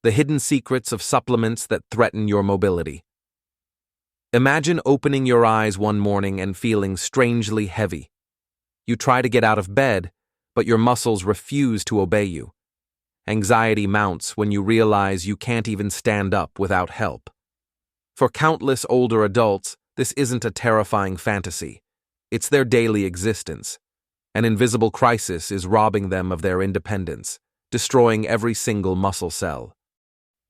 the hidden secrets of supplements that threaten your mobility. Imagine opening your eyes one morning and feeling strangely heavy. You try to get out of bed, but your muscles refuse to obey you. Anxiety mounts when you realize you can't even stand up without help. For countless older adults, this isn't a terrifying fantasy. It's their daily existence. An invisible crisis is robbing them of their independence, destroying every single muscle cell.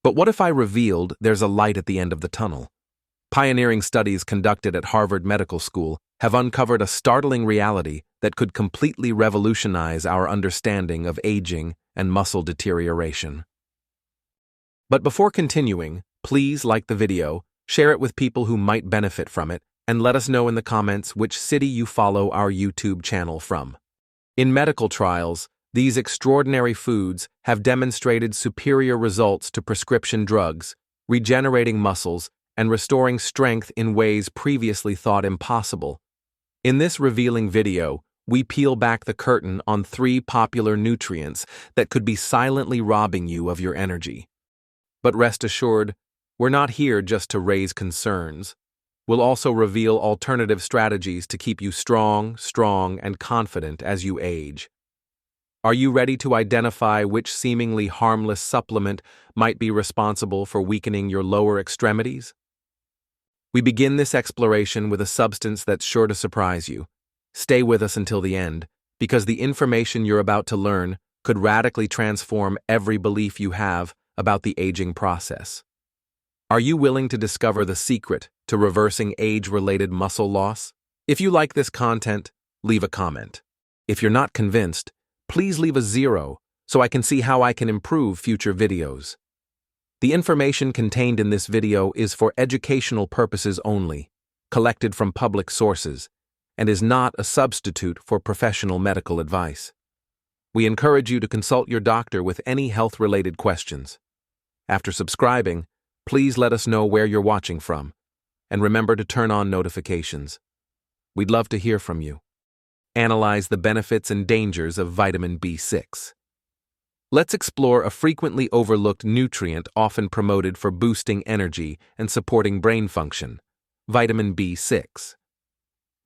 But what if I revealed there's a light at the end of the tunnel? Pioneering studies conducted at Harvard Medical School have uncovered a startling reality that could completely revolutionize our understanding of aging and muscle deterioration. But before continuing, please like the video, share it with people who might benefit from it, and let us know in the comments which city you follow our YouTube channel from. In medical trials, these extraordinary foods have demonstrated superior results to prescription drugs, regenerating muscles and restoring strength in ways previously thought impossible. In this revealing video, we peel back the curtain on 3 popular nutrients that could be silently robbing you of your energy. But rest assured, we're not here just to raise concerns. We'll also reveal alternative strategies to keep you strong, and confident as you age. Are you ready to identify which seemingly harmless supplement might be responsible for weakening your lower extremities? We begin this exploration with a substance that's sure to surprise you. Stay with us until the end, because the information you're about to learn could radically transform every belief you have about the aging process. Are you willing to discover the secret to reversing age-related muscle loss? If you like this content, leave a comment. If you're not convinced, please leave a 0 so I can see how I can improve future videos. The information contained in this video is for educational purposes only, collected from public sources, and is not a substitute for professional medical advice. We encourage you to consult your doctor with any health-related questions. After subscribing, please let us know where you're watching from, and remember to turn on notifications. We'd love to hear from you. Analyze the benefits and dangers of vitamin B6. Let's explore a frequently overlooked nutrient often promoted for boosting energy and supporting brain function, vitamin B6.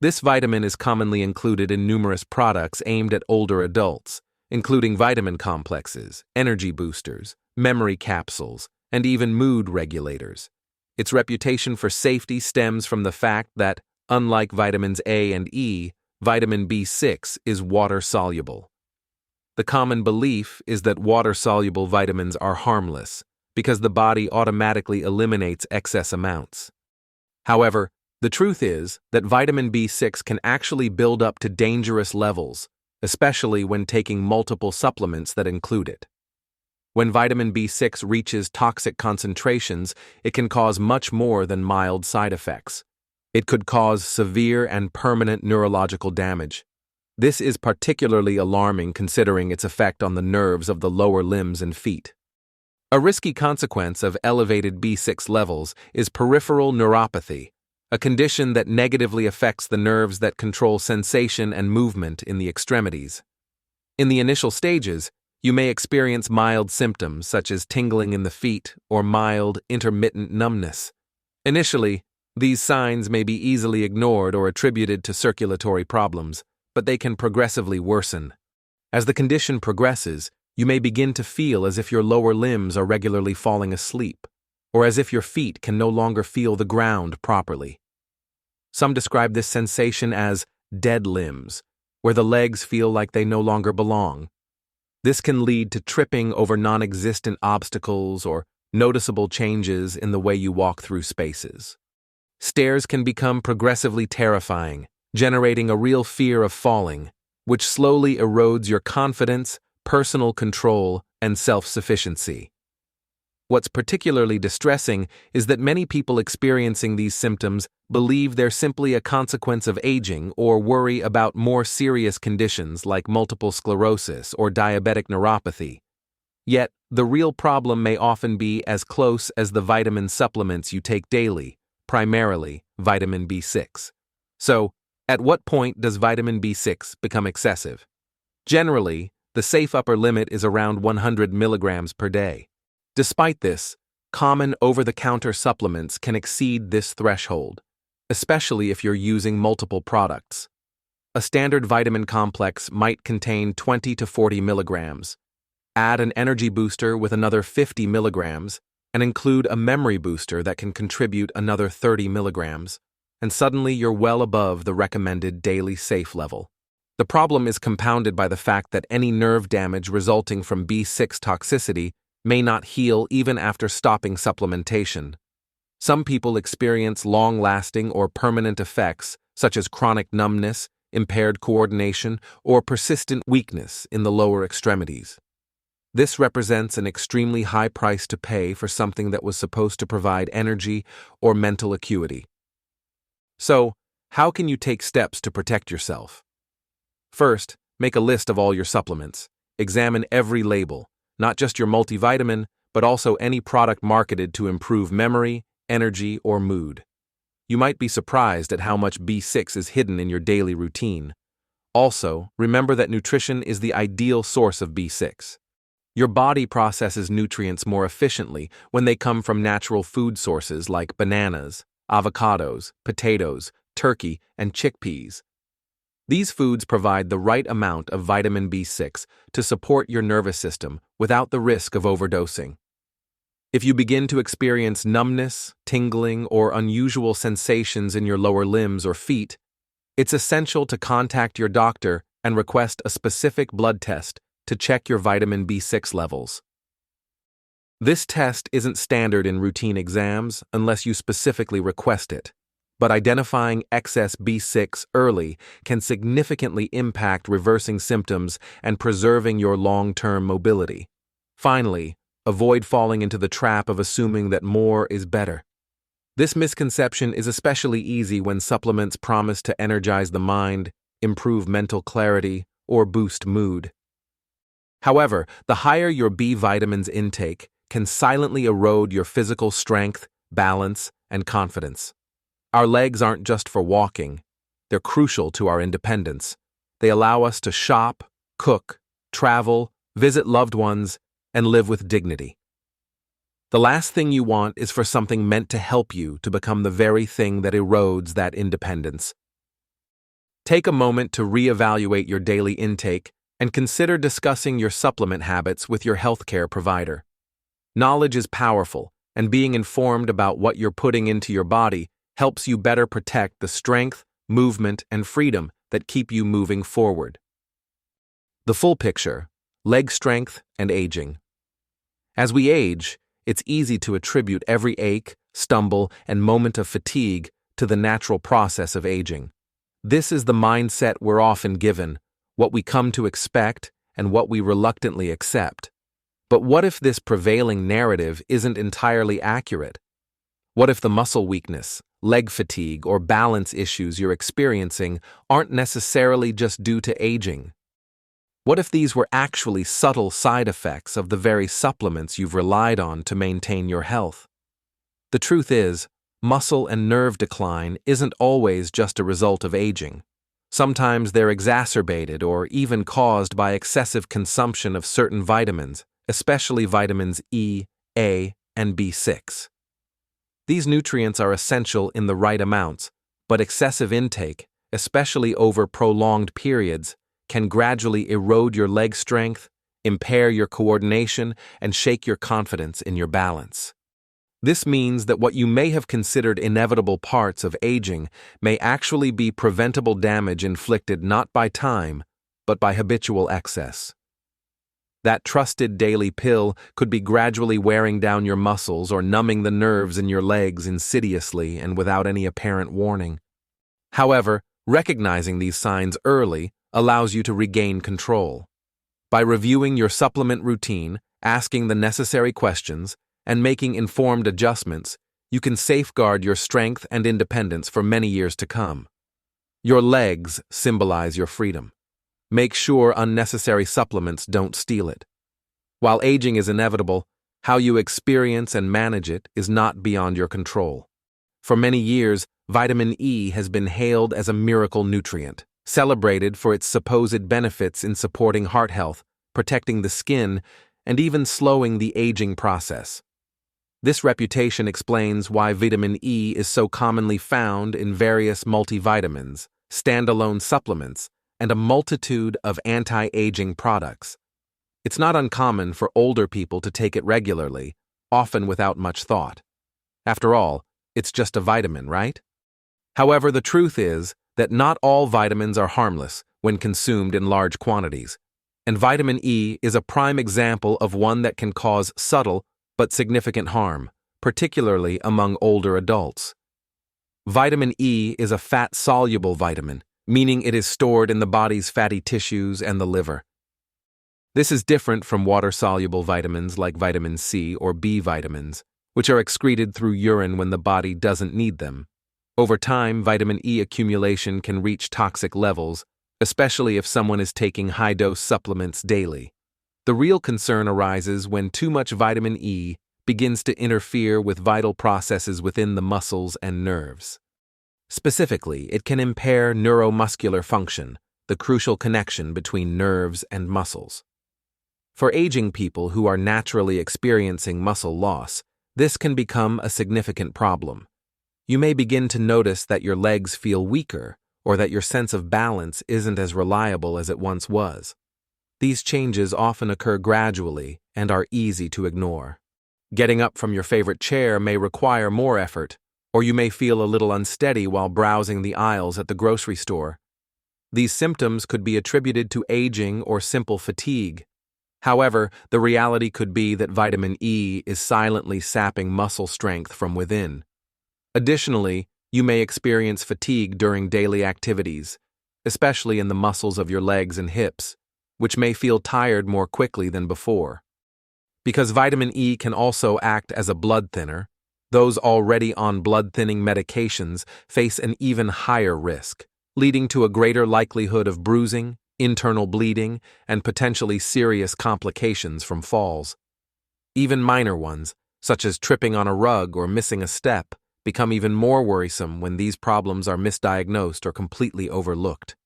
This vitamin is commonly included in numerous products aimed at older adults, including vitamin complexes, energy boosters, memory capsules, and even mood regulators. Its reputation for safety stems from the fact that, unlike vitamins A and E, vitamin B6 is water-soluble. The common belief is that water-soluble vitamins are harmless because the body automatically eliminates excess amounts. However, the truth is that vitamin B6 can actually build up to dangerous levels, especially when taking multiple supplements that include it. When vitamin B6 reaches toxic concentrations, it can cause much more than mild side effects. It could cause severe and permanent neurological damage. This is particularly alarming considering its effect on the nerves of the lower limbs and feet. A risky consequence of elevated B6 levels is peripheral neuropathy, a condition that negatively affects the nerves that control sensation and movement in the extremities. In the initial stages, you may experience mild symptoms such as tingling in the feet or mild, intermittent numbness. Initially, these signs may be easily ignored or attributed to circulatory problems, but they can progressively worsen. As the condition progresses, you may begin to feel as if your lower limbs are regularly falling asleep, or as if your feet can no longer feel the ground properly. Some describe this sensation as dead limbs, where the legs feel like they no longer belong. This can lead to tripping over non-existent obstacles or noticeable changes in the way you walk through spaces. Stairs can become progressively terrifying, generating a real fear of falling, which slowly erodes your confidence, personal control, and self-sufficiency. What's particularly distressing is that many people experiencing these symptoms believe they're simply a consequence of aging or worry about more serious conditions like multiple sclerosis or diabetic neuropathy. Yet, the real problem may often be as close as the vitamin supplements you take daily, primarily vitamin B6. So, at what point does vitamin B6 become excessive? Generally, the safe upper limit is around 100 milligrams per day. Despite this, common over-the-counter supplements can exceed this threshold, especially if you're using multiple products. A standard vitamin complex might contain 20 to 40 milligrams. Add an energy booster with another 50 milligrams, and include a memory booster that can contribute another 30 milligrams, and suddenly you're well above the recommended daily safe level. The problem is compounded by the fact that any nerve damage resulting from B6 toxicity may not heal even after stopping supplementation. Some people experience long-lasting or permanent effects, such as chronic numbness, impaired coordination, or persistent weakness in the lower extremities. This represents an extremely high price to pay for something that was supposed to provide energy or mental acuity. So, how can you take steps to protect yourself? First, make a list of all your supplements. Examine every label, not just your multivitamin, but also any product marketed to improve memory, energy, or mood. You might be surprised at how much B6 is hidden in your daily routine. Also, remember that nutrition is the ideal source of B6. Your body processes nutrients more efficiently when they come from natural food sources like bananas, avocados, potatoes, turkey, and chickpeas. These foods provide the right amount of vitamin B6 to support your nervous system without the risk of overdosing. If you begin to experience numbness, tingling, or unusual sensations in your lower limbs or feet, it's essential to contact your doctor and request a specific blood test to check your vitamin B6 levels. This test isn't standard in routine exams unless you specifically request it, but identifying excess B6 early can significantly impact reversing symptoms and preserving your long-term mobility. Finally, avoid falling into the trap of assuming that more is better. This misconception is especially easy when supplements promise to energize the mind, improve mental clarity, or boost mood. However, the higher your B vitamins intake can silently erode your physical strength, balance, and confidence. Our legs aren't just for walking. They're crucial to our independence. They allow us to shop, cook, travel, visit loved ones, and live with dignity. The last thing you want is for something meant to help you to become the very thing that erodes that independence. Take a moment to reevaluate your daily intake and consider discussing your supplement habits with your healthcare provider. Knowledge is powerful, and being informed about what you're putting into your body helps you better protect the strength, movement, and freedom that keep you moving forward. The full picture: leg strength and aging. As we age, it's easy to attribute every ache, stumble, and moment of fatigue to the natural process of aging. This is the mindset we're often given, what we come to expect, and what we reluctantly accept. But what if this prevailing narrative isn't entirely accurate? What if the muscle weakness, leg fatigue, or balance issues you're experiencing aren't necessarily just due to aging? What if these were actually subtle side effects of the very supplements you've relied on to maintain your health? The truth is, muscle and nerve decline isn't always just a result of aging. Sometimes they're exacerbated or even caused by excessive consumption of certain vitamins, especially vitamins E, A, and B6. These nutrients are essential in the right amounts, but excessive intake, especially over prolonged periods, can gradually erode your leg strength, impair your coordination, and shake your confidence in your balance. This means that what you may have considered inevitable parts of aging may actually be preventable damage inflicted not by time, but by habitual excess. That trusted daily pill could be gradually wearing down your muscles or numbing the nerves in your legs insidiously and without any apparent warning. However, recognizing these signs early allows you to regain control. By reviewing your supplement routine, asking the necessary questions, and making informed adjustments, you can safeguard your strength and independence for many years to come. Your legs symbolize your freedom. Make sure unnecessary supplements don't steal it. While aging is inevitable, how you experience and manage it is not beyond your control. For many years, vitamin E has been hailed as a miracle nutrient, celebrated for its supposed benefits in supporting heart health, protecting the skin, and even slowing the aging process. This reputation explains why vitamin E is so commonly found in various multivitamins, standalone supplements, and a multitude of anti-aging products. It's not uncommon for older people to take it regularly, often without much thought. After all, it's just a vitamin, right? However, the truth is that not all vitamins are harmless when consumed in large quantities, and vitamin E is a prime example of one that can cause subtle but significant harm, particularly among older adults. Vitamin E is a fat-soluble vitamin, meaning it is stored in the body's fatty tissues and the liver. This is different from water-soluble vitamins like vitamin C or B vitamins, which are excreted through urine when the body doesn't need them. Over time, vitamin E accumulation can reach toxic levels, especially if someone is taking high-dose supplements daily. The real concern arises when too much vitamin E begins to interfere with vital processes within the muscles and nerves. Specifically, it can impair neuromuscular function, the crucial connection between nerves and muscles. For aging people who are naturally experiencing muscle loss, this can become a significant problem. You may begin to notice that your legs feel weaker or that your sense of balance isn't as reliable as it once was. These changes often occur gradually and are easy to ignore. Getting up from your favorite chair may require more effort, or you may feel a little unsteady while browsing the aisles at the grocery store. These symptoms could be attributed to aging or simple fatigue. However, the reality could be that vitamin E is silently sapping muscle strength from within. Additionally, you may experience fatigue during daily activities, especially in the muscles of your legs and hips, which may feel tired more quickly than before. Because vitamin E can also act as a blood thinner, those already on blood-thinning medications face an even higher risk, leading to a greater likelihood of bruising, internal bleeding, and potentially serious complications from falls. Even minor ones, such as tripping on a rug or missing a step, become even more worrisome when these problems are misdiagnosed or completely overlooked.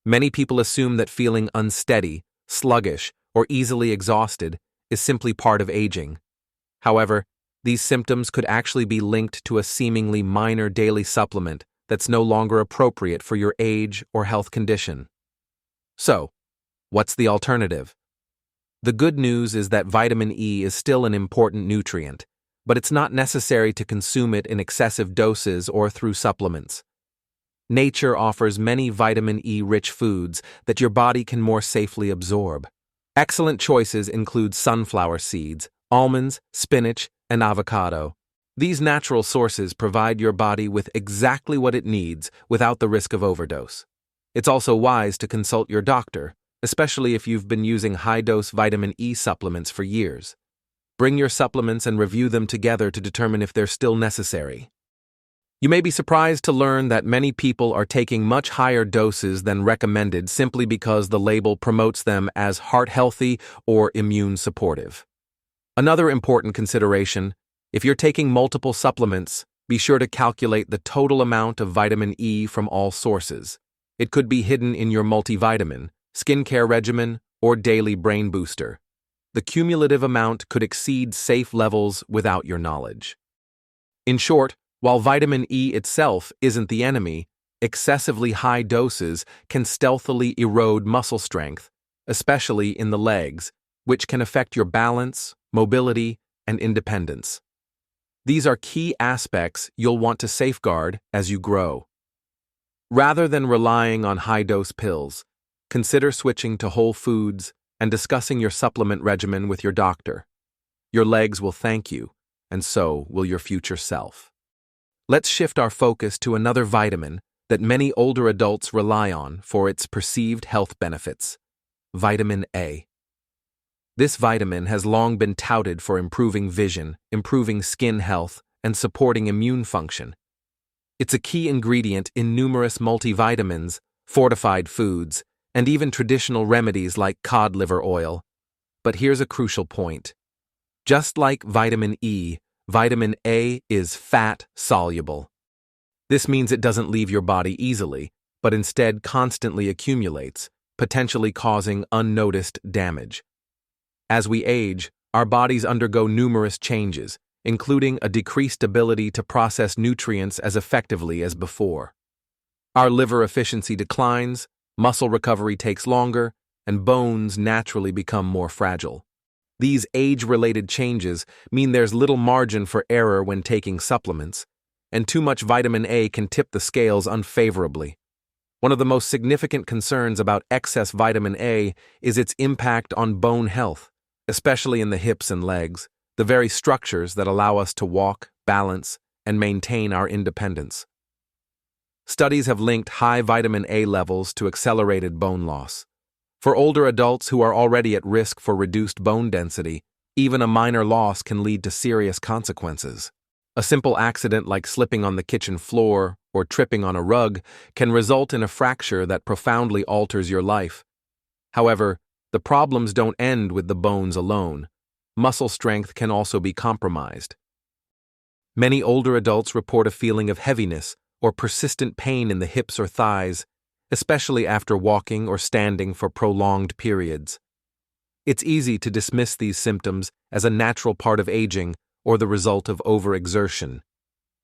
Many people assume that feeling unsteady, sluggish, or easily exhausted is simply part of aging. However, these symptoms could actually be linked to a seemingly minor daily supplement that's no longer appropriate for your age or health condition. So, what's the alternative? The good news is that vitamin E is still an important nutrient, but it's not necessary to consume it in excessive doses or through supplements. Nature offers many vitamin E-rich foods that your body can more safely absorb. Excellent choices include sunflower seeds, almonds, spinach, and avocado. These natural sources provide your body with exactly what it needs without the risk of overdose. It's also wise to consult your doctor, especially if you've been using high-dose vitamin E supplements for years. Bring your supplements and review them together to determine if they're still necessary. You may be surprised to learn that many people are taking much higher doses than recommended simply because the label promotes them as heart-healthy or immune-supportive. Another important consideration: if you're taking multiple supplements, be sure to calculate the total amount of vitamin E from all sources. It could be hidden in your multivitamin, skincare regimen, or daily brain booster. The cumulative amount could exceed safe levels without your knowledge. In short, while vitamin E itself isn't the enemy, excessively high doses can stealthily erode muscle strength, especially in the legs, which can affect your balance, mobility, and independence. These are key aspects you'll want to safeguard as you grow. Rather than relying on high-dose pills, consider switching to whole foods and discussing your supplement regimen with your doctor. Your legs will thank you, and so will your future self. Let's shift our focus to another vitamin that many older adults rely on for its perceived health benefits: vitamin A. This vitamin has long been touted for improving vision, improving skin health, and supporting immune function. It's a key ingredient in numerous multivitamins, fortified foods, and even traditional remedies like cod liver oil. But here's a crucial point. Just like vitamin E, vitamin A is fat-soluble. This means it doesn't leave your body easily, but instead constantly accumulates, potentially causing unnoticed damage. As we age, our bodies undergo numerous changes, including a decreased ability to process nutrients as effectively as before. Our liver efficiency declines, muscle recovery takes longer, and bones naturally become more fragile. These age-related changes mean there's little margin for error when taking supplements, and too much vitamin A can tip the scales unfavorably. One of the most significant concerns about excess vitamin A is its impact on bone health, especially in the hips and legs, the very structures that allow us to walk, balance, and maintain our independence. Studies have linked high vitamin A levels to accelerated bone loss. For older adults who are already at risk for reduced bone density, even a minor loss can lead to serious consequences. A simple accident like slipping on the kitchen floor or tripping on a rug can result in a fracture that profoundly alters your life. However, the problems don't end with the bones alone. Muscle strength can also be compromised. Many older adults report a feeling of heaviness or persistent pain in the hips or thighs, especially after walking or standing for prolonged periods. It's easy to dismiss these symptoms as a natural part of aging or the result of overexertion.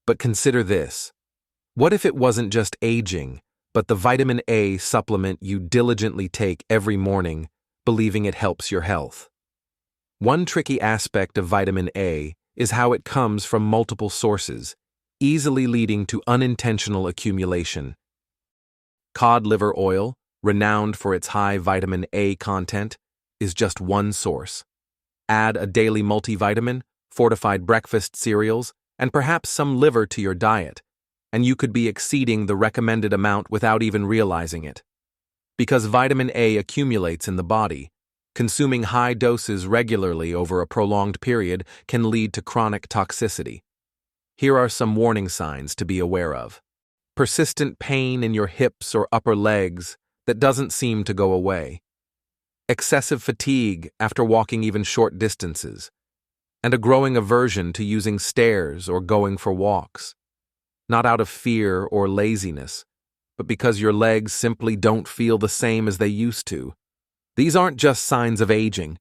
But consider this. What if it wasn't just aging, but the vitamin A supplement you diligently take every morning, believing it helps your health? One tricky aspect of vitamin A is how it comes from multiple sources, easily leading to unintentional accumulation. Cod liver oil, renowned for its high vitamin A content, is just one source. Add a daily multivitamin, fortified breakfast cereals, and perhaps some liver to your diet, and you could be exceeding the recommended amount without even realizing it. Because vitamin A accumulates in the body, consuming high doses regularly over a prolonged period can lead to chronic toxicity. Here are some warning signs to be aware of. Persistent pain in your hips or upper legs that doesn't seem to go away. Excessive fatigue after walking even short distances. And a growing aversion to using stairs or going for walks. Not out of fear or laziness, but because your legs simply don't feel the same as they used to. These aren't just signs of aging.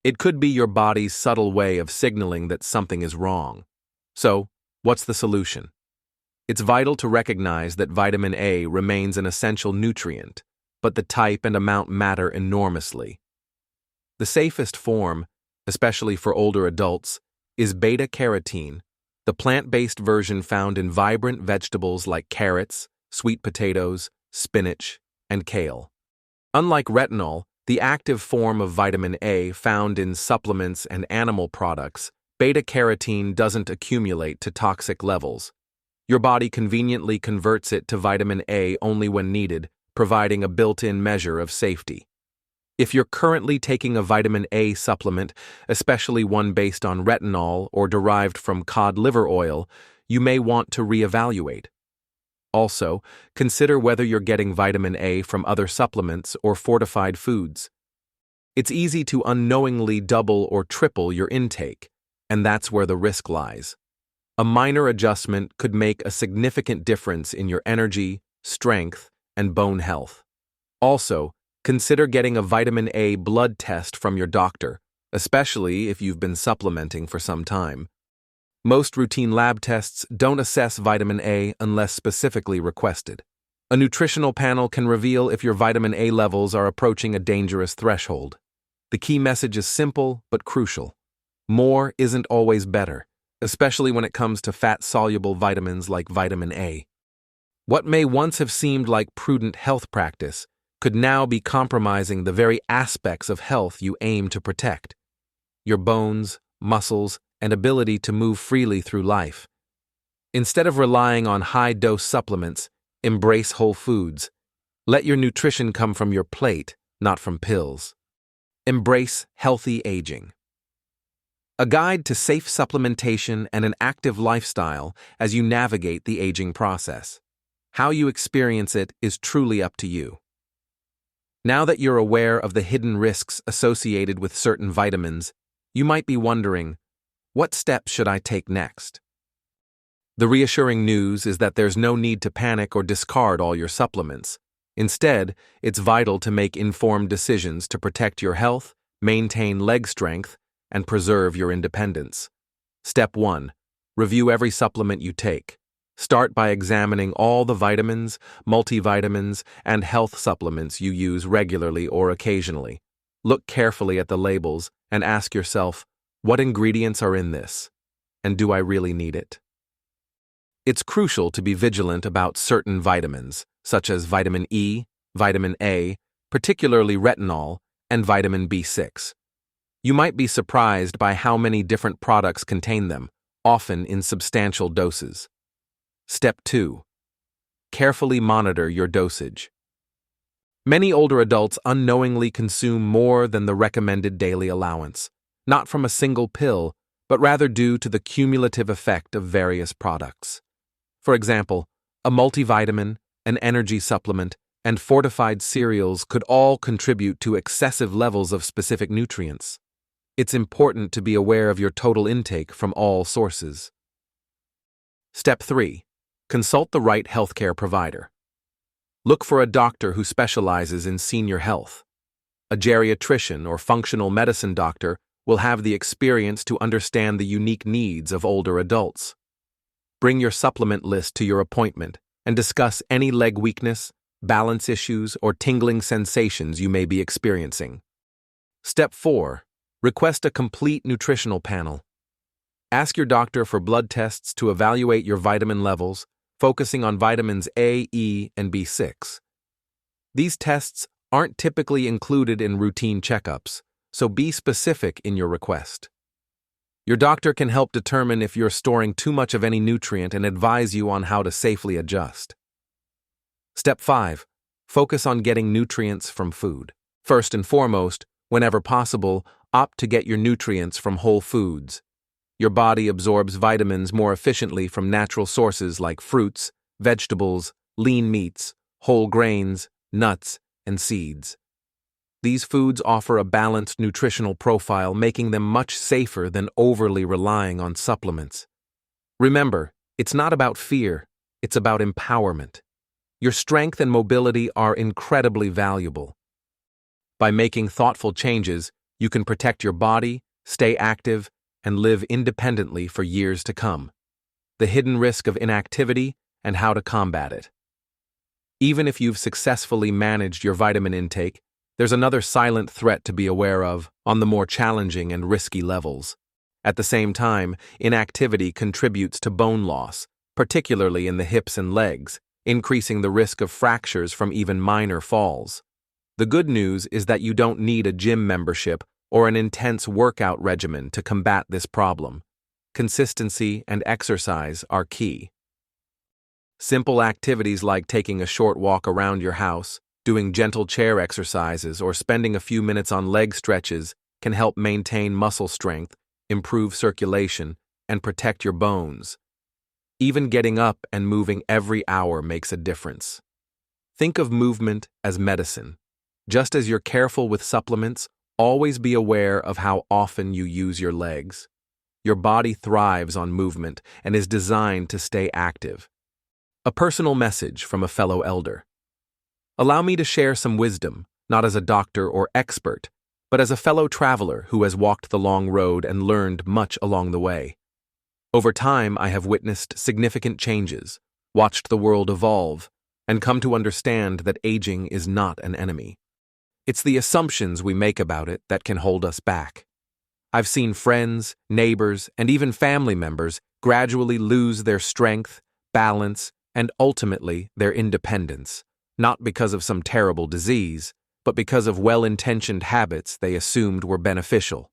It could be your body's subtle way of signaling that something is wrong. So, what's the solution? It's vital to recognize that vitamin A remains an essential nutrient, but the type and amount matter enormously. The safest form, especially for older adults, is beta-carotene, the plant-based version found in vibrant vegetables like carrots, sweet potatoes, spinach, and kale. Unlike retinol, the active form of vitamin A found in supplements and animal products, beta-carotene doesn't accumulate to toxic levels. Your body conveniently converts it to vitamin A only when needed, providing a built-in measure of safety. If you're currently taking a vitamin A supplement, especially one based on retinol or derived from cod liver oil, you may want to reevaluate. Also, consider whether you're getting vitamin A from other supplements or fortified foods. It's easy to unknowingly double or triple your intake, and that's where the risk lies. A minor adjustment could make a significant difference in your energy, strength, and bone health. Also, consider getting a vitamin A blood test from your doctor, especially if you've been supplementing for some time. Most routine lab tests don't assess vitamin A unless specifically requested. A nutritional panel can reveal if your vitamin A levels are approaching a dangerous threshold. The key message is simple but crucial. More isn't always better, especially when it comes to fat-soluble vitamins like vitamin A. What may once have seemed like prudent health practice could now be compromising the very aspects of health you aim to protect: your bones, muscles, and ability to move freely through life. Instead of relying on high-dose supplements, embrace whole foods. Let your nutrition come from your plate, not from pills. Embrace healthy aging. A guide to safe supplementation and an active lifestyle as you navigate the aging process. How you experience it is truly up to you. Now that you're aware of the hidden risks associated with certain vitamins, you might be wondering, what steps should I take next? The reassuring news is that there's no need to panic or discard all your supplements. Instead, it's vital to make informed decisions to protect your health, maintain leg strength, and preserve your independence. Step 1. Review every supplement you take. Start by examining all the vitamins, multivitamins, and health supplements you use regularly or occasionally. Look carefully at the labels and ask yourself, what ingredients are in this? And do I really need it? It's crucial to be vigilant about certain vitamins, such as vitamin E, vitamin A, particularly retinol, and vitamin B6. You might be surprised by how many different products contain them, often in substantial doses. Step 2. Carefully monitor your dosage. Many older adults unknowingly consume more than the recommended daily allowance, not from a single pill, but rather due to the cumulative effect of various products. For example, a multivitamin, an energy supplement, and fortified cereals could all contribute to excessive levels of specific nutrients. It's important to be aware of your total intake from all sources. Step 3. Consult the right healthcare provider. Look for a doctor who specializes in senior health. A geriatrician or functional medicine doctor will have the experience to understand the unique needs of older adults. Bring your supplement list to your appointment and discuss any leg weakness, balance issues, or tingling sensations you may be experiencing. Step 4. Request a complete nutritional panel. Ask your doctor for blood tests to evaluate your vitamin levels, focusing on vitamins A, E, and B6. These tests aren't typically included in routine checkups, so be specific in your request. Your doctor can help determine if you're storing too much of any nutrient and advise you on how to safely adjust. Step 5. Focus on getting nutrients from food. First and foremost, whenever possible, opt to get your nutrients from whole foods. Your body absorbs vitamins more efficiently from natural sources like fruits, vegetables, lean meats, whole grains, nuts, and seeds. These foods offer a balanced nutritional profile, making them much safer than overly relying on supplements. Remember, it's not about fear, it's about empowerment. Your strength and mobility are incredibly valuable. By making thoughtful changes, you can protect your body, stay active, and live independently for years to come. The hidden risk of inactivity and how to combat it. Even if you've successfully managed your vitamin intake, there's another silent threat to be aware of on the more challenging and risky levels. At the same time, inactivity contributes to bone loss, particularly in the hips and legs, increasing the risk of fractures from even minor falls. The good news is that you don't need a gym membership or an intense workout regimen to combat this problem. Consistency and exercise are key. Simple activities like taking a short walk around your house, doing gentle chair exercises, or spending a few minutes on leg stretches can help maintain muscle strength, improve circulation, and protect your bones. Even getting up and moving every hour makes a difference. Think of movement as medicine. Just as you're careful with supplements, always be aware of how often you use your legs. Your body thrives on movement and is designed to stay active. A personal message from a fellow elder. Allow me to share some wisdom, not as a doctor or expert, but as a fellow traveler who has walked the long road and learned much along the way. Over time, I have witnessed significant changes, watched the world evolve, and come to understand that aging is not an enemy. It's the assumptions we make about it that can hold us back. I've seen friends, neighbors, and even family members gradually lose their strength, balance, and ultimately their independence, not because of some terrible disease, but because of well-intentioned habits they assumed were beneficial.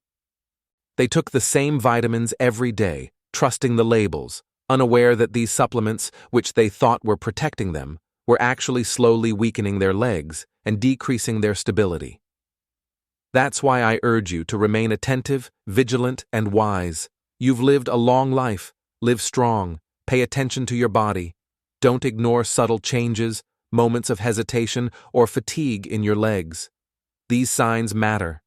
They took the same vitamins every day, trusting the labels, unaware that these supplements, which they thought were protecting them, were actually slowly weakening their legs and decreasing their stability. That's why I urge you to remain attentive, vigilant, and wise. You've lived a long life. Live strong. Pay attention to your body. Don't ignore subtle changes, moments of hesitation, or fatigue in your legs. These signs matter,